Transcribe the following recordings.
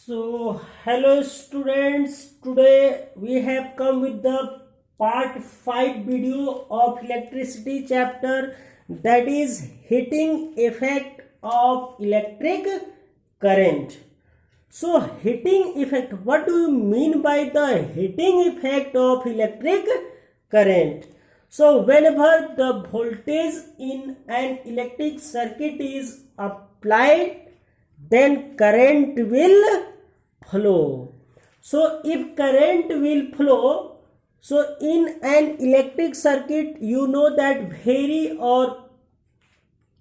Hello students. Today we have come with the part 5 video of electricity chapter, that is heating effect of electric current. So heating effect, what do you mean by the heating effect of electric current? So whenever the voltage in an electric circuit is applied, then current will flow. So if current will flow, so in an electric circuit, you know that very or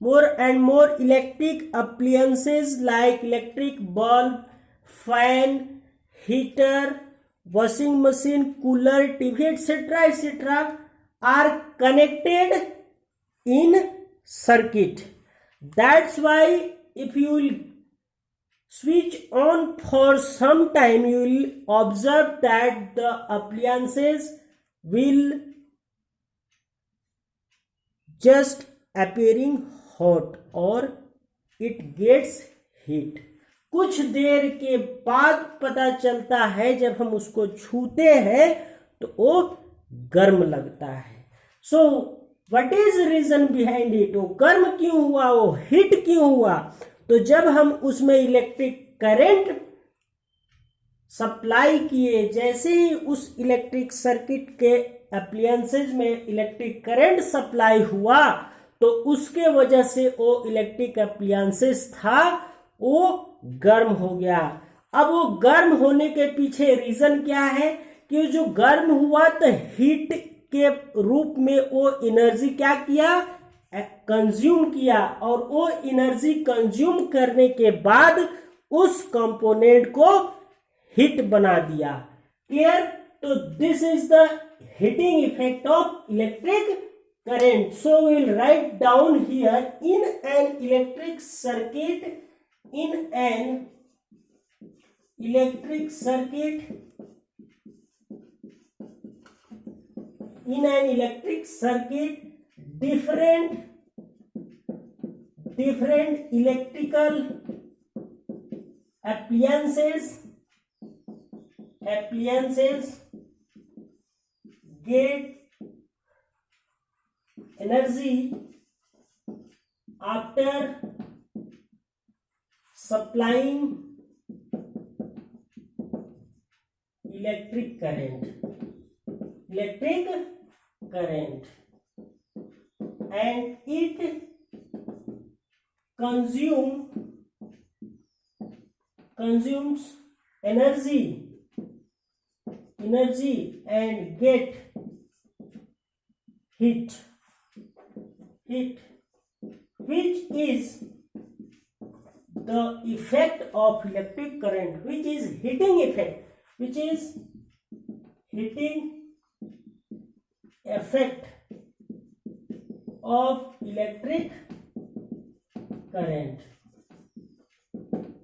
more and more electric appliances like electric bulb, fan, heater, washing machine, cooler, TV, etc. are connected in circuit. That's why if you will switch on for some time, you will observe that the appliances will just appearing hot और it gets heat. कुछ देर के बाद पता चलता है जब हम उसको छूते हैं तो वो गर्म लगता है. So what is reason behind it? वो गर्म क्यों हुआ, वो हीट क्यों हुआ? तो जब हम उसमें इलेक्ट्रिक करंट सप्लाई किए, जैसे ही उस इलेक्ट्रिक सर्किट के अप्लायंसेज में इलेक्ट्रिक करंट सप्लाई हुआ तो उसके वजह से वो इलेक्ट्रिक अप्लायंसेज था वो गर्म हो गया. अब वो गर्म होने के पीछे रीजन क्या है कि जो गर्म हुआ तो हीट के रूप में वो एनर्जी क्या किया, कंज्यूम किया, और वो एनर्जी कंज्यूम करने के बाद उस कंपोनेंट को हीट बना दिया. क्लियर? तो this is the heating effect of electric current. So we will write down here, in an electric circuit, different electrical appliances get energy after supplying electric current, and it consumes energy and get heat, which is the effect of electric current, which is heating effect, of electric current.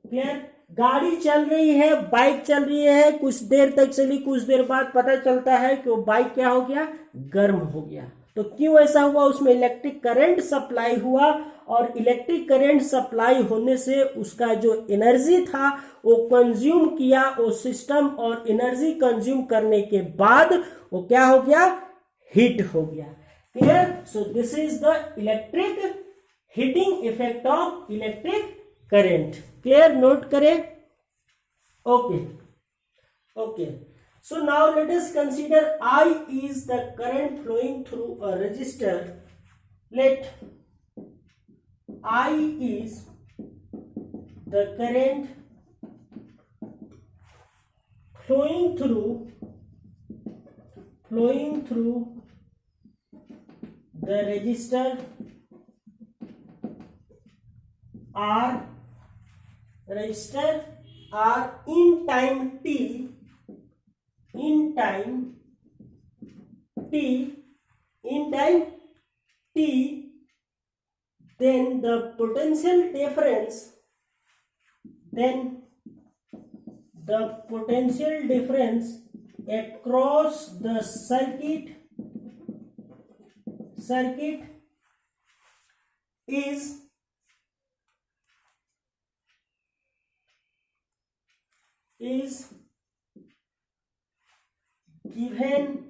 Clear? गाड़ी चल रही है, bike चल रही है, कुछ देर तक चली, कुछ देर बाद पता चलता है कि वो बाइक क्या हो गया, गर्म हो गया. तो क्यों ऐसा हुआ? उसमें इलेक्ट्रिक करंट सप्लाई हुआ और इलेक्ट्रिक करंट सप्लाई होने से उसका जो एनर्जी था वो कंज्यूम किया वो सिस्टम, और एनर्जी कंज्यूम करने के बाद वो क्या हो गया, हीट हो गया. Clear? So this is the electric heating effect of electric current. Clear? Note करें. Okay. So now let us consider I is the current flowing through a resistor. Let I is the current flowing through the resistor R in time t, then the potential difference across the circuit is is given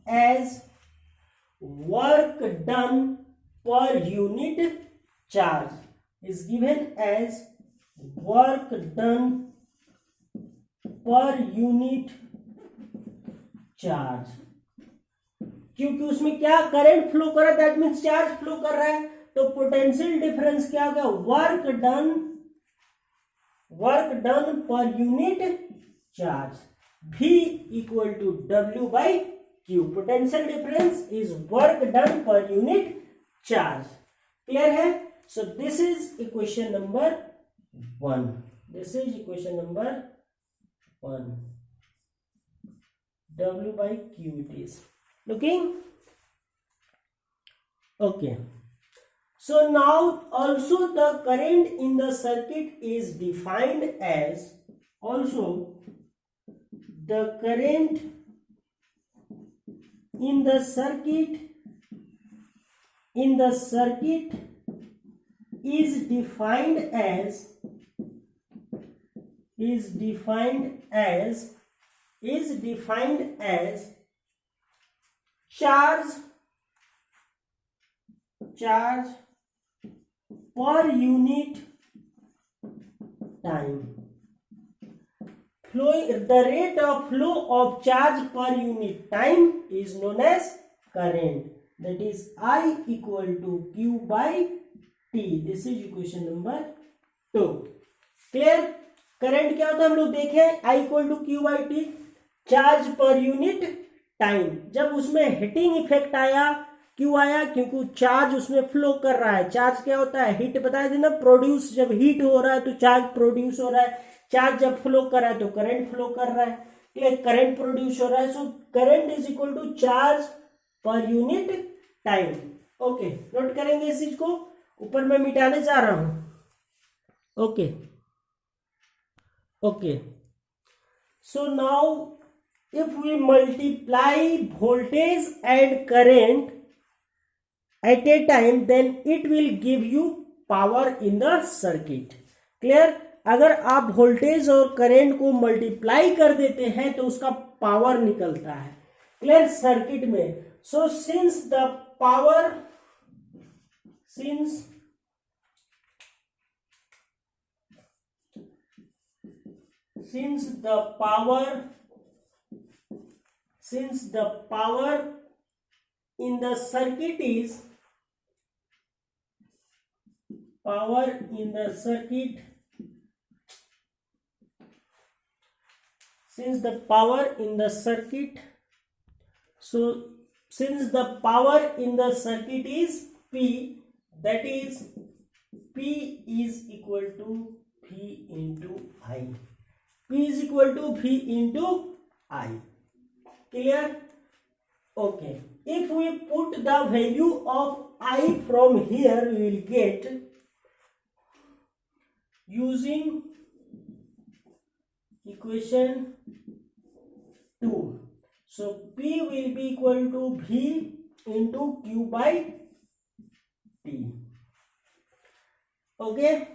as work done per unit charge, is given as work done per unit charge. क्योंकि उसमें क्या current flow कर रहा है, that means charge flow कर रहा है, तो पोटेंशियल डिफरेंस क्या हो गया, work done per unit charge, V equal to W by Q। Potential difference is work done per unit charge. Clear है? So this is equation number 1। This is equation number 1। W by Q it is. Looking? Okay. So now also the current in the circuit is defined as, also the current in the circuit is defined as charge per unit time. The rate of flow of charge per unit time is known as current, that is I equal to Q by T. This is equation number 2. Clear? Current क्या होता है हम लोग देखें, I equal to Q by T, charge per unit time. जब उसमें heating effect आया, क्यों आया, क्योंकि चार्ज उसमें फ्लो कर रहा है। चार्ज क्या होता है, हीट बताया था ना, प्रोड्यूस, जब हीट हो रहा है तो चार्ज प्रोड्यूस हो रहा है, चार्ज जब फ्लो कर रहा है तो करंट फ्लो कर रहा है, ठीक है, करंट प्रोड्यूस हो रहा है। So current is equal to charge per unit time. Okay, note करेंगे इस चीज को, ऊपर मैं मिटाने जा रहा हूं। Okay, so now if we multiply voltage and current at a time, then it will give you power in the circuit. Clear? अगर आप वोल्टेज और करंट को मल्टीप्लाई कर देते हैं तो उसका पावर निकलता है, क्लियर, सर्किट में। So since the power in the circuit is since the power in the circuit is P, that is P is equal to V into I. P is equal to V into I. Clear? Okay. If we put the value of I from here, we will get, using equation 2. So P will be equal to V into Q by T. Okay.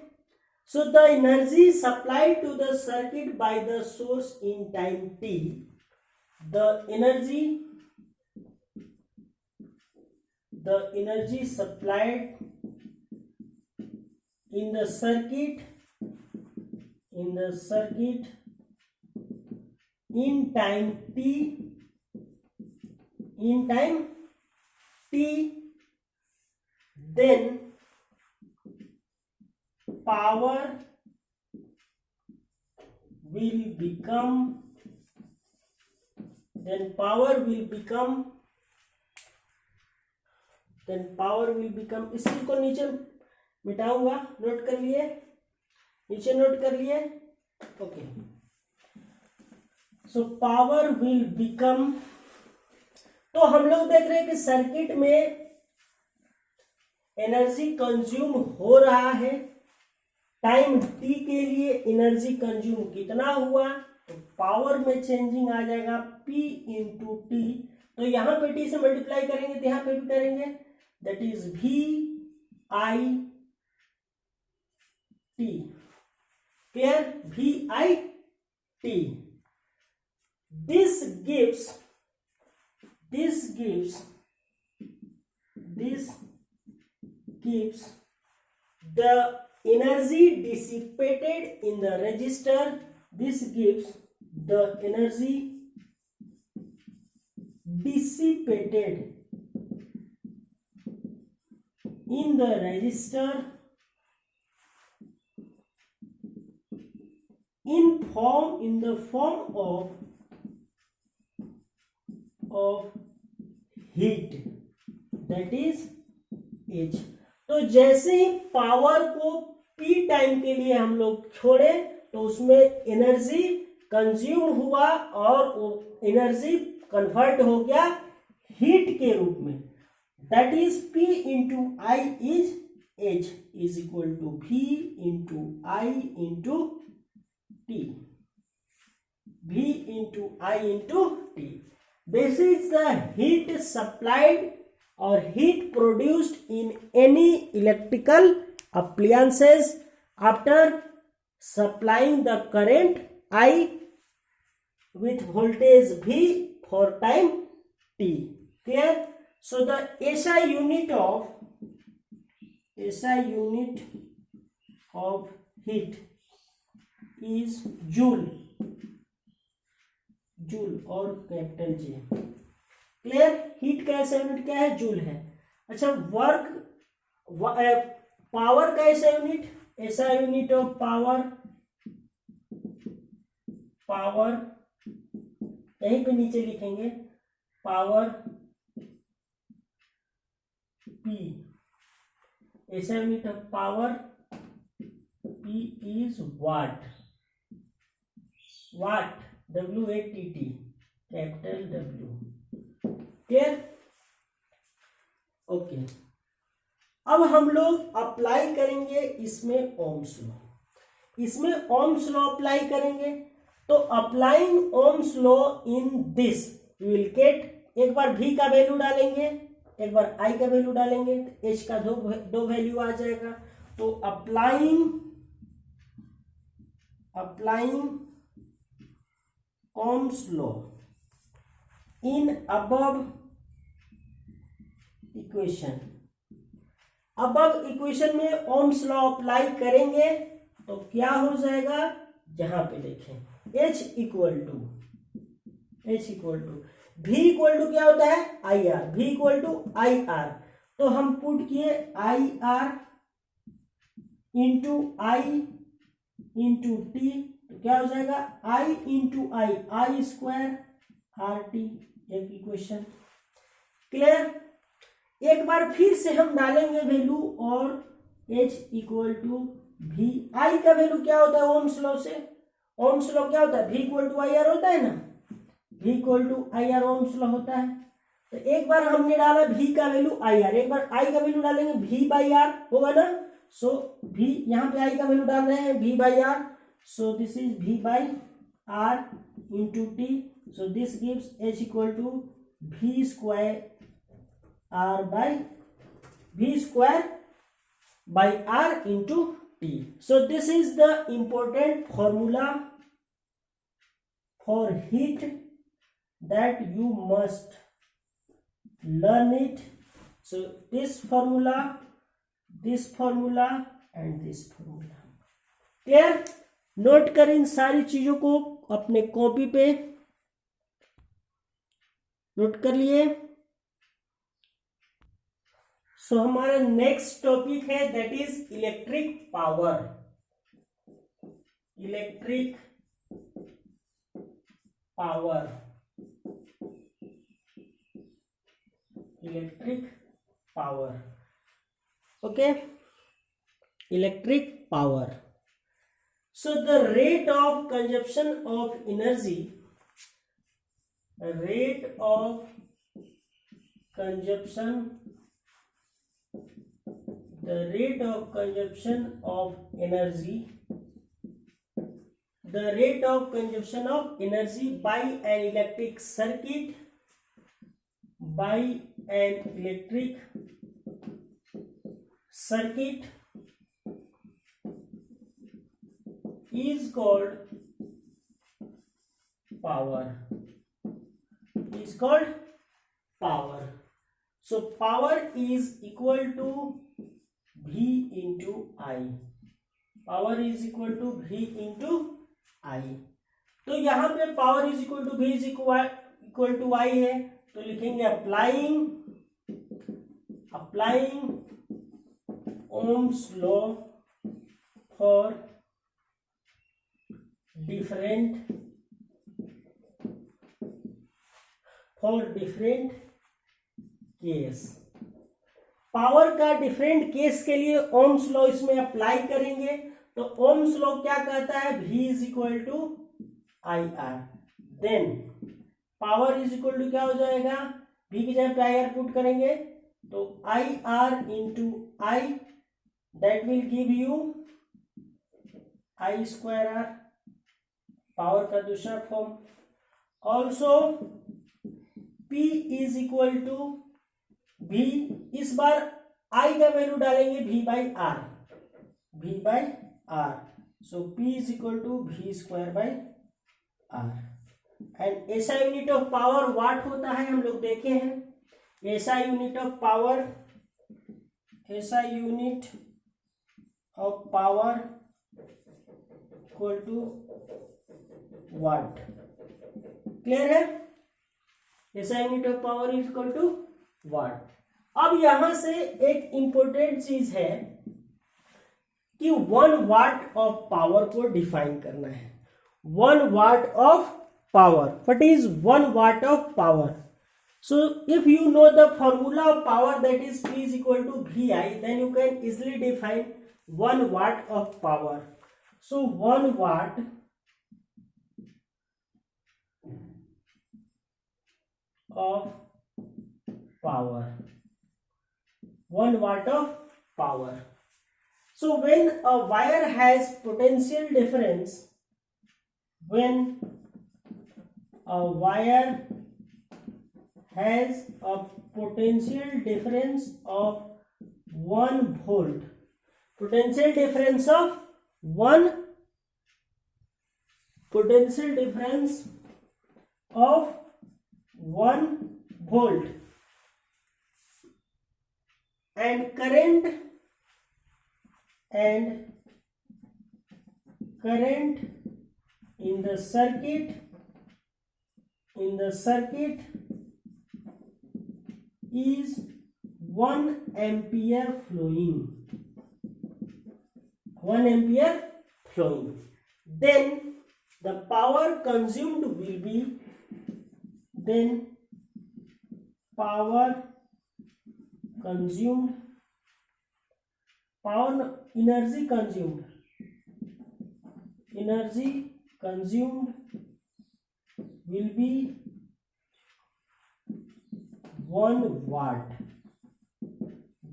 So the energy supplied to the circuit by the source in time t, the energy supplied in the circuit in time t, then power will become इस चीज को नीचे मिटाऊंगा, note कर लिए, नीचे note कर लिए। Okay, so power will become, तो हम लोग देख रहे हैं कि सर्किट में एनर्जी कंज्यूम हो रहा है, टाइम टी के लिए एनर्जी कंज्यूम कितना हुआ, तो पावर में चेंजिंग आ जाएगा P इंटू टी। तो यहां पे टी से मल्टीप्लाई करेंगे तो यहां पे भी करेंगे, that is V I T। clear, VIT. This gives the energy dissipated in the resistor. This gives the energy dissipated in the resistor in the form of heat, that is H. तो जैसे ही power को P time के लिए हम लोग छोड़े तो उसमें एनर्जी कंज्यूम हुआ और वो एनर्जी कन्वर्ट हो गया हीट के रूप में, that is P into I is H is equal to V into I into T, V into I into T. This is the heat supplied or heat produced in any electrical appliances after supplying the current I with voltage V for time T. Clear? So the SI unit of heat is joule और capital J. Clear? Heat का ऐसा unit क्या है? Joule है. अच्छा, power का ऐसा unit, ऐसा यूनिट ऑफ पावर यहीं पे नीचे लिखेंगे, पावर P. ऐसा unit of power P is what, WATT, capital W. Clear? Okay. अब हम लोग अप्लाई करेंगे इसमें ओम्स लॉ. इसमें ओम्स लॉ अप्लाई करेंगे तो applying Ohm's law in this will get, एक बार V का वैल्यू डालेंगे, एक बार I का वैल्यू डालेंगे तो H का दो वैल्यू आ जाएगा. तो applying Ohm's law in above equation में ओम्स लॉ अप्लाई करेंगे तो क्या हो जाएगा, जहां पे देखें H equal to V equal to क्या होता है, IR, V equal to IR. तो हम पुट किए IR into I into T, तो क्या हो जाएगा I into I square RT, एक इक्वेशन. क्लियर? एक बार फिर से हम डालेंगे वैल्यू और H equal to V. I का वैल्यू क्या होता है ओम्स लॉ से, ओम्स लॉ क्या होता है, V इक्वल टू IR होता है ना, V equal to IR Ohm's law होता है. तो एक बार हमने डाला V का वैल्यू IR, एक बार I का वैल्यू डालेंगे V बाई R होगा ना. सो V यहाँ पे I का वैल्यू डाल रहे हैं V by R, so this is V by R into T. So this gives H equal to V square R by R into T. So this is the important formula for heat that you must learn it. So this formula and this formula. Clear? Note करें इन सारी चीजों को अपने copy पे note कर लिए. सो हमारा next topic है that is electric power. Okay, electric power. So the rate of consumption of energy, the rate of consumption by an electric circuit is called power. Is called power. So power is equal to V into I. Power is equal to V into I. तो यहाँ पे power is equal to V is equal to I है, तो लिखेंगे applying Ohm's law for different case. Power का different case के लिए Ohm's law इसमें अप्लाई करेंगे. तो ओम्स लॉ क्या कहता है, V is equal to I R. Then power is equal to क्या हो जाएगा, V की जगह पे आई आर पुट करेंगे तो I R into I, that will give you I square R, power का दूसरा form. Also P is equal to V, इस बार I का वैल्यू डालेंगे V by R. So P is equal to V square by R. And SI unit of power watt होता है, हम लोग देखे हैं. SI unit of power equal to watt. Clear है, SI unit of power is equal to watt. अब यहां से एक इंपॉर्टेंट चीज है कि 1 वाट ऑफ पावर को डिफाइन करना है. 1 watt of power, what is 1 watt of power? So if you know the formula of power, that is P is equal to VI, then you can easily define 1 watt of power. So 1 watt of power. 1 watt of power. So when a wire has potential difference, when a wire has a potential difference of 1 volt, potential difference of 1 volt, and current in the circuit is 1 ampere flowing, then the power consumed will be, energy consumed will be 1 watt.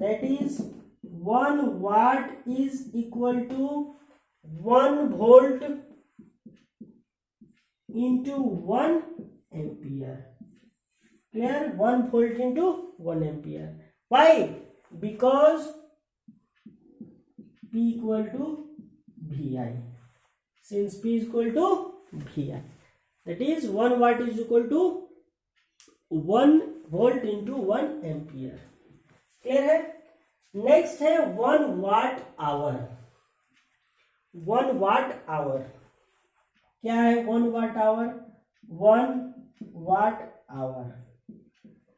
That is 1 watt is equal to 1 volt into 1 ampere. Clear? 1 volt into 1 ampere. Why? Because P equal to VI. Since P is equal to VI, that is 1 watt is equal to 1 volt into 1 ampere. Clear है? Next है 1 watt hour. 1 वाट hour क्या है? 1 watt hour, 1 watt hour,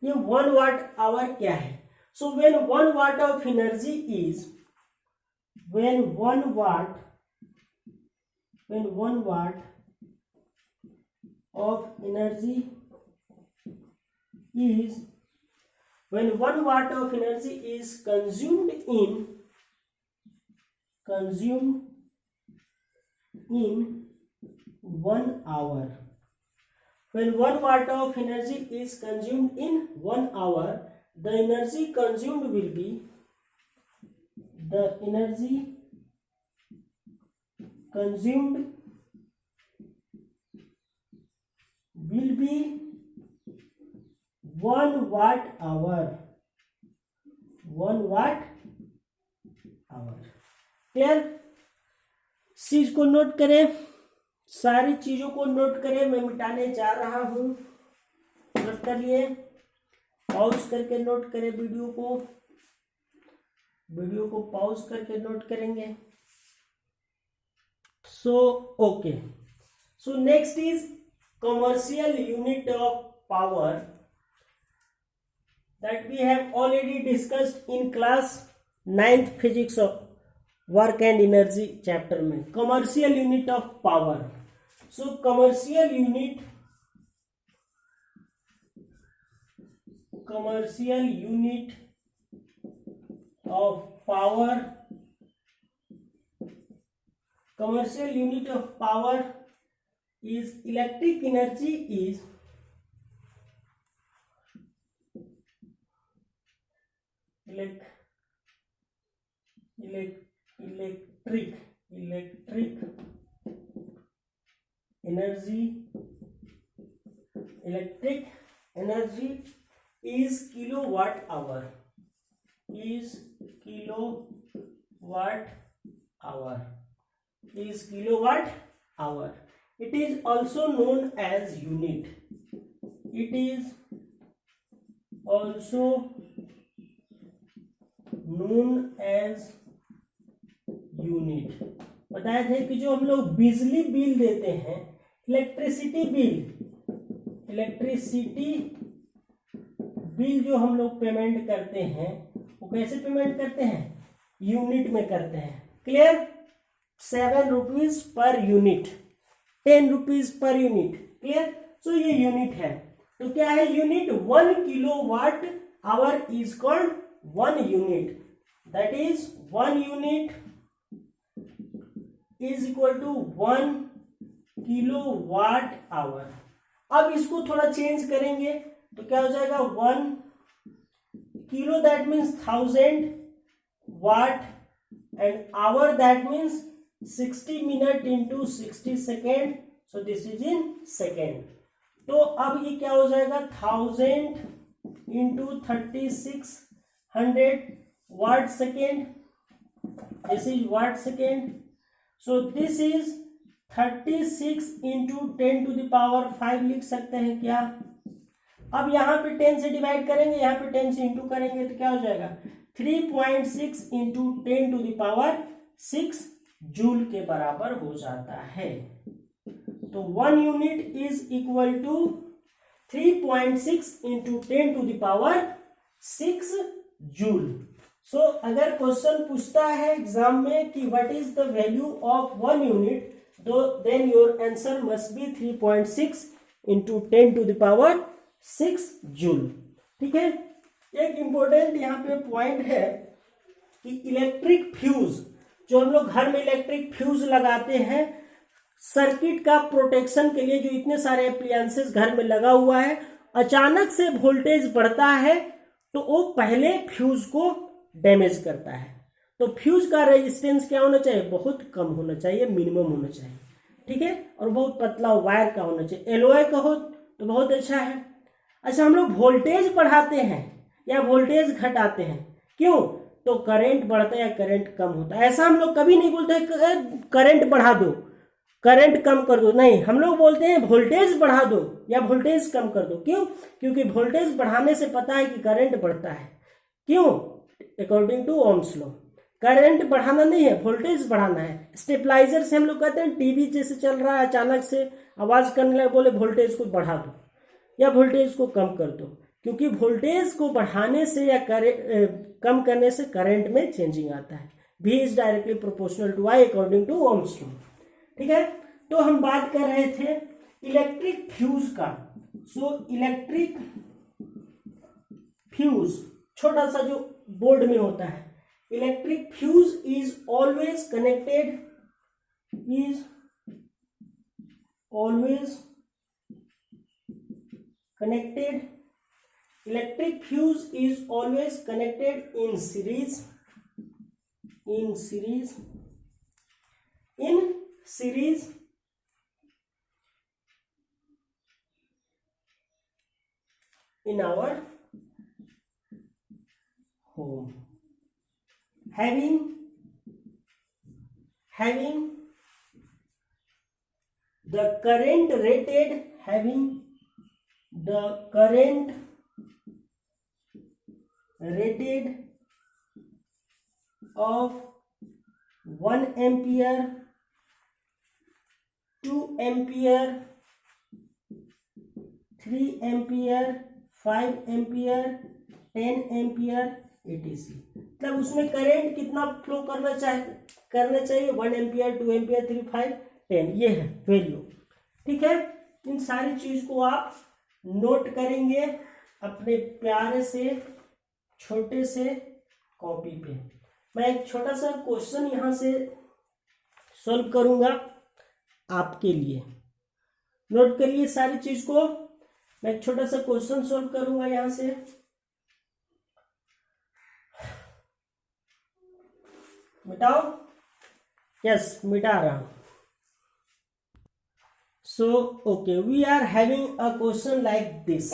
ये 1 वाट hour क्या है? So when 1 watt of energy is, when 1 watt of energy is consumed in 1 hour. When 1 watt of energy is consumed in 1 hour, the energy consumed will be 1 watt hour. 1 watt hour. Clear? चीज को note करें, सारी चीजों को note करें, मैं मिटाने जा रहा हूं। नोट कर लिए, पॉज करके नोट करें वीडियो को पॉज करके नोट करेंगे। So okay, so next is commercial unit of power that we have already discussed in class 9th physics of work and energy chapter में, commercial unit of power. So commercial unit of power, commercial unit of power is electric energy is electric energy is kilowatt hour, it is also known as unit, बताया था कि जो हम लोग बिजली bill देते हैं, इलेक्ट्रिसिटी बिल जो हम लोग पेमेंट करते हैं, वो कैसे पेमेंट करते हैं? यूनिट में करते हैं। Clear? 7 rupees per unit, 10 rupees per unit. Clear? So ये यूनिट है। तो क्या है unit? 1 kilowatt hour is called 1 unit, that is 1 unit is equal to 1 kilowatt hour. अब इसको थोड़ा चेंज करेंगे तो क्या हो जाएगा? 1 kilo that means 1000 watt and hour that means 60 minute into 60 second, so this is in second. तो अब ये क्या हो जाएगा? 1000 इंटू 3600 watt second, this is watt second. So this is 36 into 10 to the power 5 लिख सकते हैं क्या? अब यहां पे 10 से डिवाइड करेंगे, यहां पे 10 से इंटू करेंगे तो क्या हो जाएगा? 3.6 into 10 to the power 6 joule के बराबर हो जाता है। तो 1 unit is equal to 3.6 into 10 to the power 6 joule. So अगर क्वेश्चन पूछता है एग्जाम में कि what is the value of 1 unit, then your answer must be 3.6 into 10 to the power 6 joule. ठीक है? एक इंपॉर्टेंट यहाँ पे पॉइंट है कि इलेक्ट्रिक फ्यूज, जो हम लोग घर में इलेक्ट्रिक फ्यूज लगाते हैं सर्किट का प्रोटेक्शन के लिए, जो इतने सारे एप्लियंसेस घर में लगा हुआ है, अचानक से वोल्टेज बढ़ता है तो वो पहले फ्यूज को डैमेज करता है। तो फ्यूज का रेजिस्टेंस क्या होना चाहिए? बहुत कम होना चाहिए, मिनिमम होना चाहिए। ठीक है? और बहुत पतला वायर का होना चाहिए। एलओए का हो तो बहुत अच्छा है। अच्छा, हम लोग वोल्टेज बढ़ाते हैं या वोल्टेज घटाते हैं, क्यों? तो करंट बढ़ता है या करंट कम होता है। ऐसा हम लोग कभी नहीं बोलते करंट बढ़ा दो, करंट कम कर दो, नहीं, हम लोग बोलते हैं वोल्टेज बढ़ा दो या वोल्टेज कम कर दो। क्यों? क्योंकि वोल्टेज बढ़ाने से पता है कि करंट बढ़ता है। क्यों? According to Ohm's law. Current बढ़ाना नहीं है, वोल्टेज बढ़ाना है। स्टेबलाइजर से हम लोग कहते हैं टीवी जैसे चल रहा है, अचानक से आवाज करने लगे, बोले वोल्टेज को बढ़ा दो या वोल्टेज को कम कर दो, क्योंकि वोल्टेज को बढ़ाने से या कम करने से करंट में चेंजिंग आता है। V is directly proportional to I according to Ohm's law. ठीक है? तो हम बात कर रहे थे इलेक्ट्रिक फ्यूज का। सो इलेक्ट्रिक फ्यूज छोटा सा जो बोर्ड में होता है, electric fuse is always connected electric fuse is always connected in series in our home, having the current rated having the current rated of 1 ampere, 2 ampere, 3 ampere, 5 ampere, 10 ampere etc. मतलब उसमें current कितना flow करना चाहिए 1 ampere, 2 ampere, 3, 5, 10, ये है value. ठीक है, इन सारी चीज को आप नोट करेंगे अपने प्यारे से छोटे से कॉपी पे। मैं एक छोटा सा क्वेश्चन यहां से सॉल्व करूंगा आपके लिए, नोट करिए सारी चीज को। मैं एक छोटा सा क्वेश्चन सॉल्व करूंगा यहां से। मिटाओ, यस मिटा रहा हूं। So okay, we are having a question like this.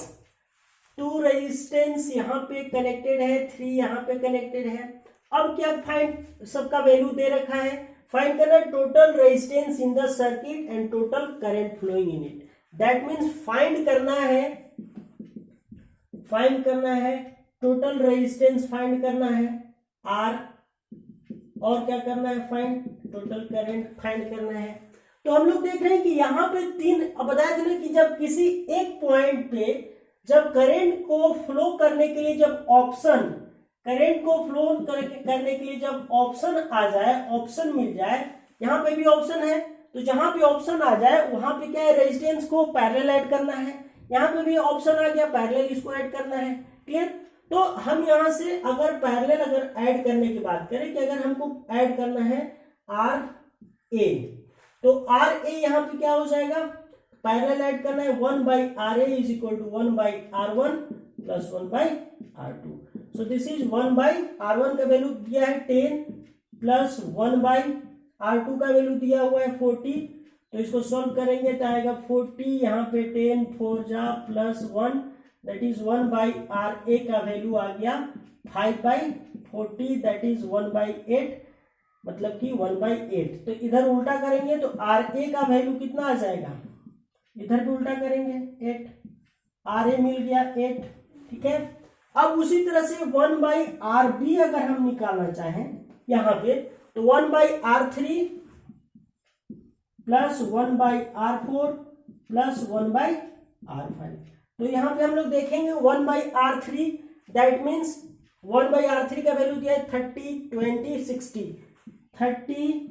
2 resistance यहाँ पे कनेक्टेड है, 3 यहाँ पे कनेक्टेड है। अब क्या फाइंड, सबका वैल्यू दे रखा है, फाइंड करना total resistance in the circuit and total current flowing in it. That means find करना है टोटल रेजिस्टेंस फाइंड करना है आर, और क्या करना है फाइंड टोटल करंट फाइंड करना है। तो हम लोग देख रहे हैं कि यहाँ पे 3, अब बताया था ना कि जब किसी एक पॉइंट पे जब करंट को फ्लो करने के लिए जब ऑप्शन, करंट को फ्लो करने के लिए जब ऑप्शन आ जाए, ऑप्शन मिल जाए, यहाँ पे भी ऑप्शन है, तो जहां पे ऑप्शन आ जाए वहां पे क्या है, रेजिस्टेंस को पैरेलल ऐड करना है। यहाँ पे भी ऑप्शन आ गया, पैरेलल इसको ऐड करना है। क्लियर? तो हम यहाँ से अगर पैरेलल अगर ऐड करने की बात करें कि अगर हमको ऐड करना है आर ए, तो आर ए यहाँ पे क्या हो जाएगा, पैरेलल ऐड करना है 1/RA is equal to 1/R1 plus 1/R2। So this is 1/R1 का वैल्यू दिया है 10 प्लस 1/R2 का वैल्यू दिया हुआ है 40। तो इसको सॉल्व करेंगे तो आएगा 40, यहाँ पे 10 4 जा प्लस 1, दैट इज 1/RA का वैल्यू आ गया 5/40, दैट इज 1/8, मतलब कि 1/8। तो इधर उल्टा करेंगे तो RA का वैल्यू कितना आ जाएगा, इधर भी उल्टा करेंगे 8, RA मिल गया 8। ठीक है, अब उसी तरह से 1/RB अगर हम निकालना चाहें यहां पे, तो 1/R3 plus 1/R4 plus 1/R5। तो यहां पे हम लोग देखेंगे 1/R3, दैट मीन्स 1/R3 का वैल्यू दिया है 30 20 60, 30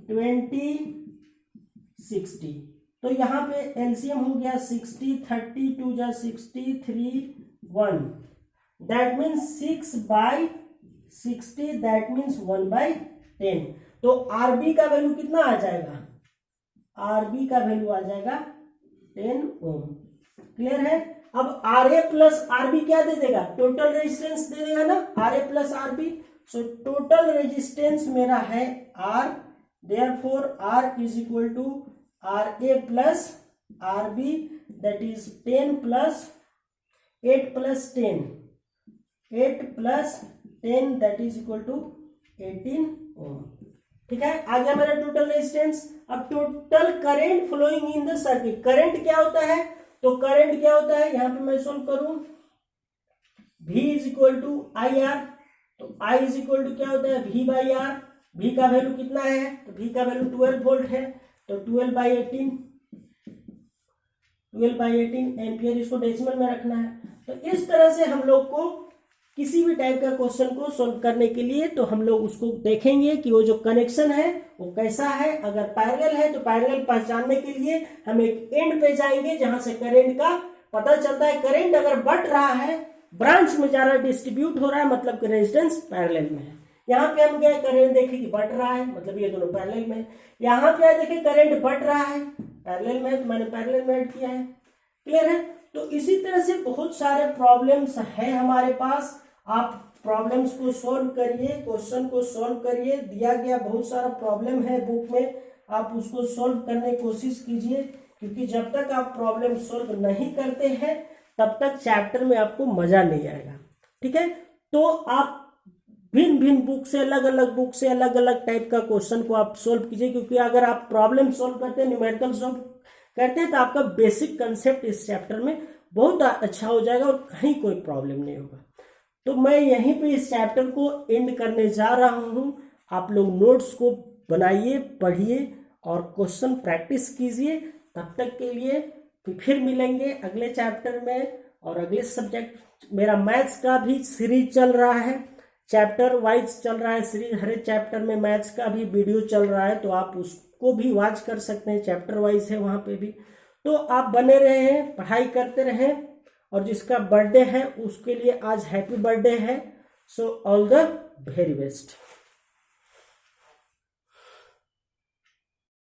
20 60। तो यहाँ पे एलसीएम हो गया 60, 30 2 जा 60, 3 1, दैट मीन्स 6/60, दैट मीन्स 1/10। तो आरबी का वैल्यू कितना आ जाएगा, आरबी का वैल्यू आ जाएगा 10 ओम। क्लियर है? अब आर ए प्लस आरबी क्या दे देगा, टोटल रेजिस्टेंस दे देगा ना, R A plus RB. So total resistance मेरा है R, therefore R is equal to R A plus R B, that is 10 plus 8 plus 10, 8 plus 10 that is equal to 18 ohm. ठीक है, आ गया मेरा टोटल रेजिस्टेंस। अब total current flowing in the circuit, current क्या होता है, तो करंट क्या होता है, यहां पे मैं सोल्व करूं, V is equal to I R. तो I इज इक्वल टू क्या होता है, V/R। V का वैल्यू कितना है, तो V का वैल्यू 12 वोल्ट है, तो 12/18 एम्पियर, इसको डेसिमल में रखना है। तो इस तरह से हम लोग को किसी भी टाइप का क्वेश्चन को सोल्व करने के लिए तो हम लोग उसको देखेंगे कि वो जो कनेक्शन है वो कैसा है। अगर पैरेलल है तो पैरेलल पहचानने के लिए हम एक एंड पे जाएंगे जहां से करंट का पता चलता है। करंट अगर बढ़ रहा है, ब्रांच में जा रहा है, डिस्ट्रीब्यूट हो रहा है, मतलब कि रेजिस्टेंस पैरेलल में है। यहाँ पे हम क्या करंट देखे कि बढ़ रहा है, मतलब ये दोनों पैरेलल में है। यहाँ पे देखे करंट बढ़ रहा है, पैरेलल में है, तो मैंने पैरेलल में ऐड किया है। क्लियर है? तो इसी तरह से बहुत सारे प्रॉब्लम्स हैं हमारे पास। आप प्रॉब्लम्स को सॉल्व करिए, क्वेश्चन को सॉल्व करिए, दिया गया बहुत सारा प्रॉब्लम है बुक में, आप उसको सॉल्व करने की कोशिश कीजिए, क्योंकि जब तक आप प्रॉब्लम सॉल्व नहीं करते हैं तब तक चैप्टर में आपको मजा नहीं आएगा। ठीक है, तो आप भिन्न भिन्न बुक से, अलग अलग बुक से अलग अलग टाइप का क्वेश्चन को आप सोल्व कीजिए, क्योंकि अगर आप प्रॉब्लम सोल्व करते हैं, न्यूमेरिकल सोल्व करते हैं, तो आपका बेसिक कंसेप्ट इस चैप्टर में बहुत अच्छा हो जाएगा और कहीं कोई प्रॉब्लम नहीं होगा। तो मैं यहीं पे इस चैप्टर को एंड करने जा रहा हूँ। आप लोग नोट्स को बनाइए, पढ़िए और क्वेश्चन प्रैक्टिस कीजिए। तब तक के लिए फिर मिलेंगे अगले चैप्टर में और अगले सब्जेक्ट। मेरा मैथ्स का भी सीरीज चल रहा है, चैप्टर वाइज चल रहा है सीरीज। हर एक चैप्टर में मैथ्स का भी वीडियो चल रहा है, तो आप उसको भी वॉच कर सकते हैं, चैप्टर वाइज है वहाँ पे भी। तो आप बने रहें, पढ़ाई करते रहें, और जिसका बर्थडे है उसके लिए आज हैप्पी बर्थडे है। So all the very best.